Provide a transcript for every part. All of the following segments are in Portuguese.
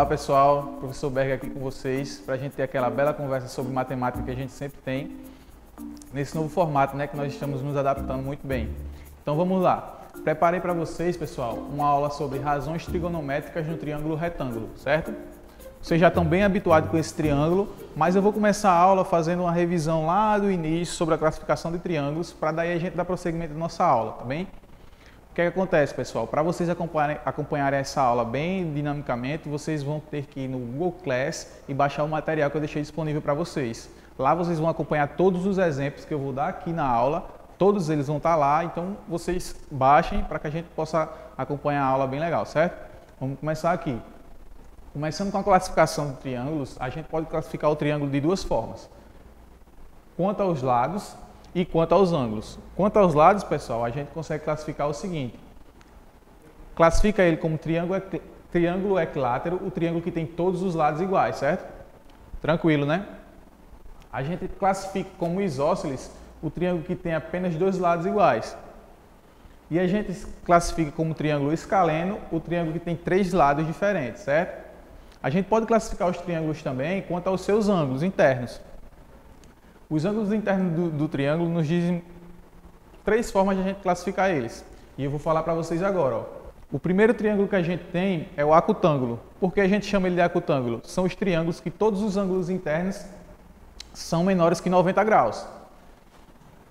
Olá pessoal, professor Berg aqui com vocês para a gente ter aquela bela conversa sobre matemática que a gente sempre tem nesse novo formato, né, que nós estamos nos adaptando muito bem. Então vamos lá. Preparei para vocês, pessoal, uma aula sobre razões trigonométricas no triângulo retângulo, certo? Vocês já estão bem habituados com esse triângulo, mas eu vou começar a aula fazendo uma revisão lá do início sobre a classificação de triângulos, para daí a gente dar prosseguimento da nossa aula, tá bem? O que é que acontece, pessoal? Para vocês acompanharem essa aula bem dinamicamente, vocês vão ter que ir no Google Class e baixar o material que eu deixei disponível para vocês. Lá vocês vão acompanhar todos os exemplos que eu vou dar aqui na aula, todos eles vão estar lá, então vocês baixem para que a gente possa acompanhar a aula bem legal, certo? Vamos começar aqui. Começando com a classificação de triângulos, a gente pode classificar o triângulo de duas formas. Quanto aos lados e quanto aos ângulos. Quanto aos lados, pessoal, a gente consegue classificar o seguinte. Classifica ele como triângulo equilátero, o triângulo que tem todos os lados iguais, certo? Tranquilo, né? A gente classifica como isósceles o triângulo que tem apenas dois lados iguais. E a gente classifica como triângulo escaleno o triângulo que tem três lados diferentes, certo? A gente pode classificar os triângulos também quanto aos seus ângulos internos. Os ângulos internos do triângulo nos dizem três formas de a gente classificar eles. E eu vou falar para vocês agora. Ó. O primeiro triângulo que a gente tem é o acutângulo. Por que a gente chama ele de acutângulo? São os triângulos que todos os ângulos internos são menores que 90 graus.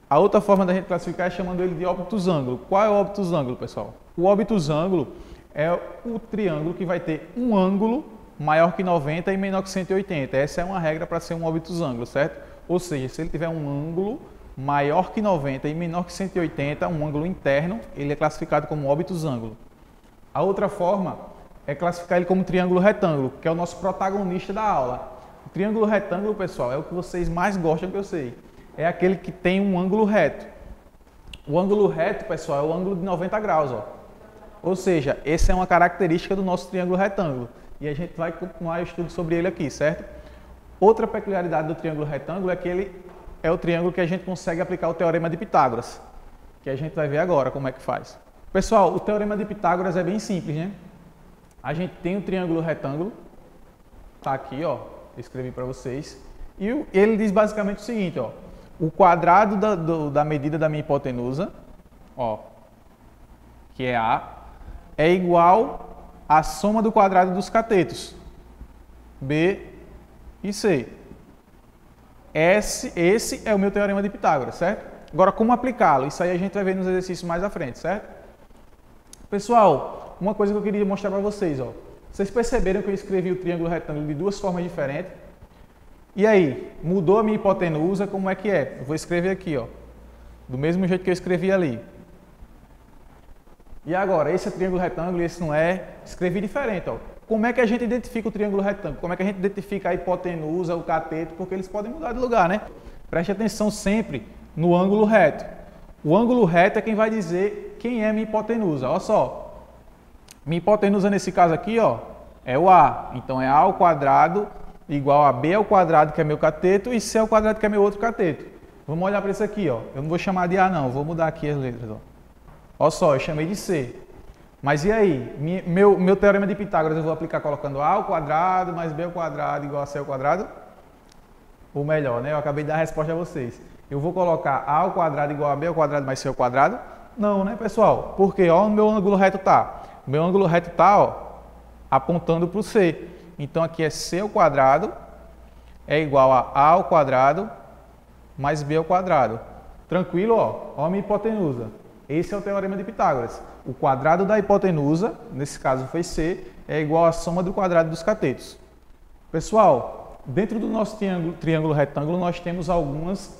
A outra forma da gente classificar é chamando ele de obtusângulo. Qual é o obtusângulo, pessoal? O obtusângulo é o triângulo que vai ter um ângulo maior que 90 e menor que 180. Essa é uma regra para ser um obtusângulo, certo? Ou seja, se ele tiver um ângulo maior que 90 e menor que 180, um ângulo interno, ele é classificado como obtusângulo. A outra forma é classificar ele como triângulo retângulo, que é o nosso protagonista da aula. O triângulo retângulo, pessoal, é o que vocês mais gostam, que eu sei. É aquele que tem um ângulo reto. O ângulo reto, pessoal, é o ângulo de 90 graus. Ó. Ou seja, essa é uma característica do nosso triângulo retângulo. E a gente vai continuar o estudo sobre ele aqui, certo? Outra peculiaridade do triângulo retângulo é que ele é o triângulo que a gente consegue aplicar o teorema de Pitágoras, que a gente vai ver agora como é que faz. Pessoal, o teorema de Pitágoras é bem simples, né? A gente tem o triângulo retângulo, tá aqui, ó, eu escrevi para vocês, e ele diz basicamente o seguinte, ó, o quadrado da medida da minha hipotenusa, ó, que é A, é igual à soma do quadrado dos catetos, B e C. Esse é o meu teorema de Pitágoras, certo? Agora, como aplicá-lo? Isso aí a gente vai ver nos exercícios mais à frente, certo? Pessoal, uma coisa que eu queria mostrar para vocês, ó. Vocês perceberam que eu escrevi o triângulo retângulo de duas formas diferentes? E aí, mudou a minha hipotenusa, como é que é? Eu vou escrever aqui, ó. Do mesmo jeito que eu escrevi ali. E agora, esse é triângulo retângulo e esse não é. Escrevi diferente, ó. Como é que a gente identifica o triângulo retângulo? Como é que a gente identifica a hipotenusa, o cateto? Porque eles podem mudar de lugar, né? Preste atenção sempre no ângulo reto. O ângulo reto é quem vai dizer quem é minha hipotenusa. Olha só. Minha hipotenusa nesse caso aqui, ó, é o A. Então é A ao quadrado igual a B ao quadrado, que é meu cateto, e C ao quadrado, que é meu outro cateto. Vamos olhar para isso aqui, ó. Eu não vou chamar de A, não. Vou mudar aqui as letras, ó. Olha só, eu chamei de C. Mas e aí? Meu teorema de Pitágoras eu vou aplicar colocando A ao quadrado mais B ao quadrado igual a C ao quadrado? Ou melhor, né? Eu acabei de dar a resposta a vocês. Eu vou colocar A ao quadrado igual a B ao quadrado mais C ao quadrado? Não, né, pessoal? Porque, ó, onde meu ângulo reto tá. O meu ângulo reto tá, ó, apontando para o C. Então aqui é C ao quadrado é igual a A ao quadrado mais B ao quadrado. Tranquilo, ó? Ó a minha hipotenusa. Esse é o teorema de Pitágoras. O quadrado da hipotenusa, nesse caso foi C, é igual à soma do quadrado dos catetos. Pessoal, dentro do nosso triângulo retângulo, nós temos algumas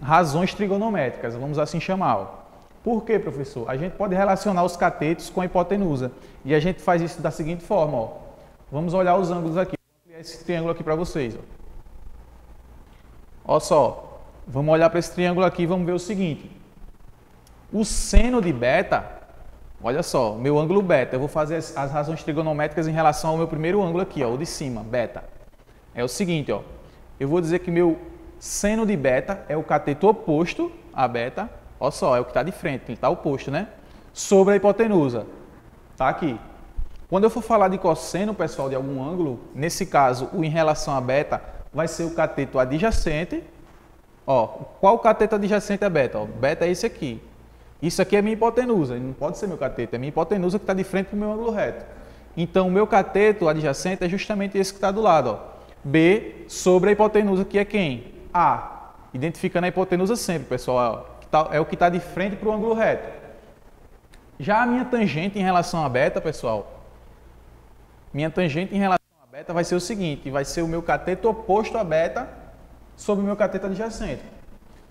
razões trigonométricas, vamos assim chamar. Por quê, professor? A gente pode relacionar os catetos com a hipotenusa. E a gente faz isso da seguinte forma, ó. Vamos olhar os ângulos aqui. Vou criar esse triângulo aqui para vocês. Ó só, vamos olhar para esse triângulo aqui e vamos ver o seguinte. O seno de beta, olha só, meu ângulo beta, eu vou fazer as razões trigonométricas em relação ao meu primeiro ângulo aqui, ó, o de cima, beta. É o seguinte, ó, eu vou dizer que meu seno de beta é o cateto oposto a beta, ó só, é o que está de frente, ele está oposto, né? Sobre a hipotenusa, tá aqui. Quando eu for falar de cosseno, pessoal, de algum ângulo, nesse caso, o em relação a beta, vai ser o cateto adjacente. Ó, qual cateto adjacente a beta? Ó, beta é esse aqui. Isso aqui é minha hipotenusa, não pode ser meu cateto, é minha hipotenusa que está de frente para o meu ângulo reto. Então, o meu cateto adjacente é justamente esse que está do lado, ó. B sobre a hipotenusa, que é quem? A. Identificando a hipotenusa sempre, pessoal, ó, é o que está de frente para o ângulo reto. Já a minha tangente em relação a beta, pessoal, minha tangente em relação a beta vai ser o seguinte, vai ser o meu cateto oposto a beta sobre o meu cateto adjacente.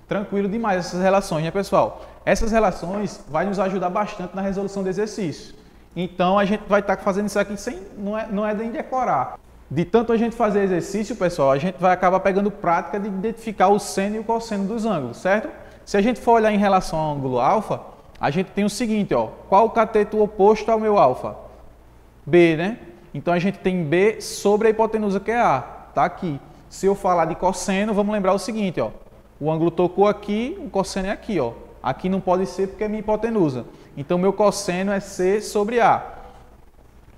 Tranquilo demais essas relações, né, pessoal? Essas relações vão nos ajudar bastante na resolução do exercício. Então, a gente vai estar fazendo isso aqui sem, não é nem decorar. De tanto a gente fazer exercício, pessoal, a gente vai acabar pegando prática de identificar o seno e o cosseno dos ângulos, certo? Se a gente for olhar em relação ao ângulo alfa, a gente tem o seguinte, ó, qual o cateto oposto ao meu alfa? B, né? Então, a gente tem B sobre a hipotenusa, que é A, tá aqui. Se eu falar de cosseno, vamos lembrar o seguinte, ó, o ângulo tocou aqui, o cosseno é aqui, ó. Aqui não pode ser porque é minha hipotenusa. Então, meu cosseno é C sobre A.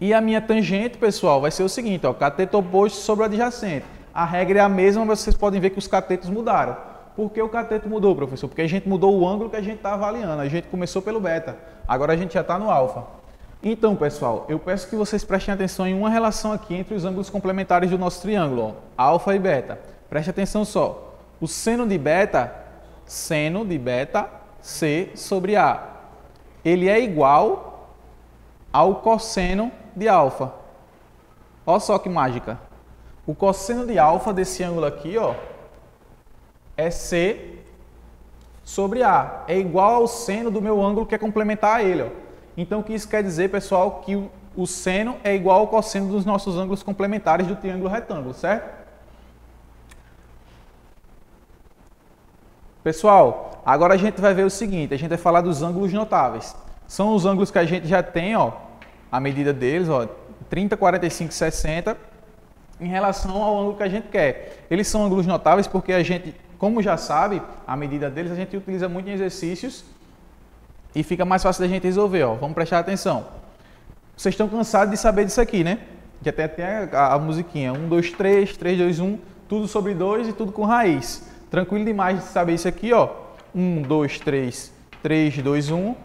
E a minha tangente, pessoal, vai ser o seguinte, ó, cateto oposto sobre o adjacente. A regra é a mesma, mas vocês podem ver que os catetos mudaram. Por que o cateto mudou, professor? Porque a gente mudou o ângulo que a gente está avaliando. A gente começou pelo beta, agora a gente já está no alfa. Então, pessoal, eu peço que vocês prestem atenção em uma relação aqui entre os ângulos complementares do nosso triângulo, ó, alfa e beta. Preste atenção só. O seno de beta, C sobre A, ele é igual ao cosseno de alfa. Olha só que mágica. O cosseno de alfa desse ângulo aqui, ó, é C sobre A. É igual ao seno do meu ângulo que é complementar a ele, ó. Então, o que isso quer dizer, pessoal? Que o seno é igual ao cosseno dos nossos ângulos complementares do triângulo retângulo, certo? Pessoal, agora a gente vai ver o seguinte, a gente vai falar dos ângulos notáveis. São os ângulos que a gente já tem, ó, a medida deles, ó, 30, 45, 60, em relação ao ângulo que a gente quer. Eles são ângulos notáveis porque a gente, como já sabe, a medida deles a gente utiliza muito em exercícios e fica mais fácil da gente resolver, ó. Vamos prestar atenção. Vocês estão cansados de saber disso aqui, né? Que até tem a musiquinha, 1, 2, 3, 3, 2, 1, tudo sobre 2 e tudo com raiz. Tranquilo demais de saber isso aqui, ó. 1, 2, 3, 3, 2, 1.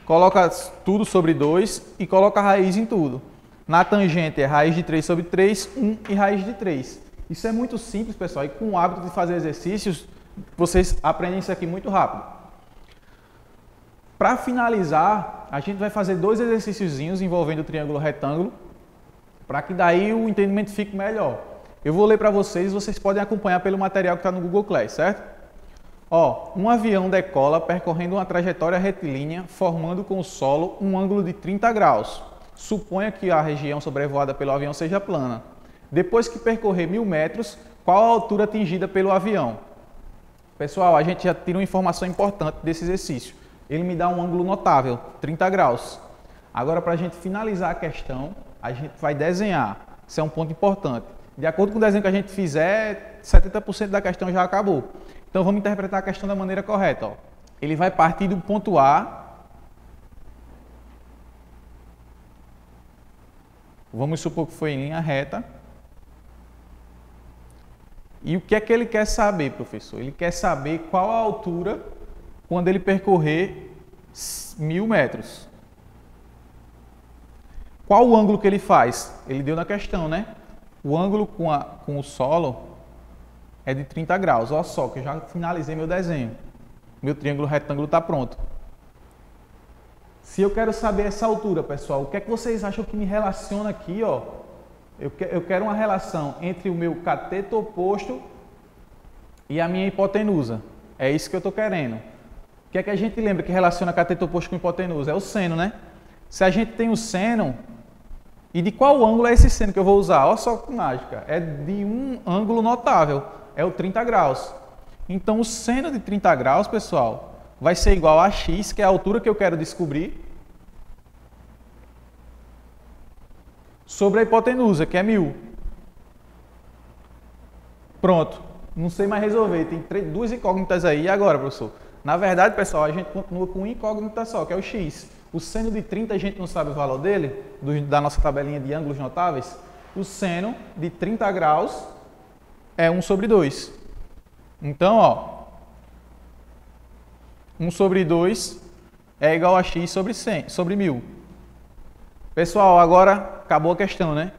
Coloca tudo sobre 2 e coloca a raiz em tudo. Na tangente é raiz de 3 sobre 3, 1 e raiz de 3. Isso é muito simples, pessoal, e com o hábito de fazer exercícios, vocês aprendem isso aqui muito rápido. Para finalizar, a gente vai fazer 2 exercíciozinhos envolvendo o triângulo retângulo, para que daí o entendimento fique melhor. Eu vou ler para vocês, vocês podem acompanhar pelo material que está no Google Class, certo? Ó, um avião decola percorrendo uma trajetória retilínea, formando com o solo um ângulo de 30 graus. Suponha que a região sobrevoada pelo avião seja plana. Depois que percorrer 1000 metros, qual a altura atingida pelo avião? Pessoal, a gente já tira uma informação importante desse exercício. Ele me dá um ângulo notável, 30 graus. Agora, para a gente finalizar a questão, a gente vai desenhar. Isso é um ponto importante. De acordo com o desenho que a gente fizer, 70% da questão já acabou. Então, vamos interpretar a questão da maneira correta, ó. Ele vai partir do ponto A. Vamos supor que foi em linha reta. E o que é que ele quer saber, professor? Ele quer saber qual a altura quando ele percorrer 1000 metros. Qual o ângulo que ele faz? Ele deu na questão, né? O ângulo com o solo é de 30 graus. Olha só, que eu já finalizei meu desenho. Meu triângulo retângulo está pronto. Se eu quero saber essa altura, pessoal, o que é que vocês acham que me relaciona aqui, ó? Eu quero uma relação entre o meu cateto oposto e a minha hipotenusa. É isso que eu estou querendo. O que é que a gente lembra que relaciona cateto oposto com hipotenusa? É o seno, né? Se a gente tem o seno, e de qual ângulo é esse seno que eu vou usar? Olha só que mágica. É de um ângulo notável, é o 30 graus. Então, o seno de 30 graus, pessoal, vai ser igual a x, que é a altura que eu quero descobrir, sobre a hipotenusa, que é 1000. Pronto. Não sei mais resolver. Tem 2 incógnitas aí. E agora, professor? Na verdade, pessoal, a gente continua com uma incógnita só, que é o x. O seno de 30 a gente não sabe o valor dele, da nossa tabelinha de ângulos notáveis. O seno de 30 graus é 1 sobre 2. Então, ó, 1 sobre 2 é igual a x sobre 100, sobre 1000. Pessoal, agora acabou a questão, né?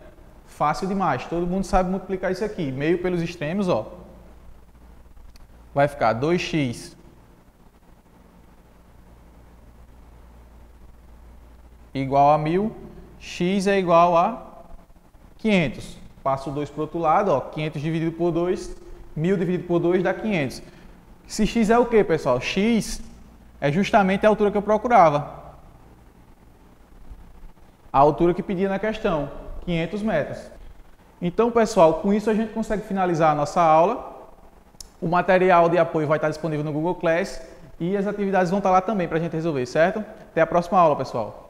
Fácil demais. Todo mundo sabe multiplicar isso aqui. Meio pelos extremos, ó. Vai ficar 2x igual a 1000. X é igual a 500. Passo o 2 para o outro lado, ó. 500 dividido por 2. 1000 dividido por 2 dá 500. Se x é o quê, pessoal? X é justamente a altura que eu procurava. A altura que pedia na questão. 500 metros. Então, pessoal, com isso a gente consegue finalizar a nossa aula. O material de apoio vai estar disponível no Google Class e as atividades vão estar lá também para a gente resolver, certo? Até a próxima aula, pessoal.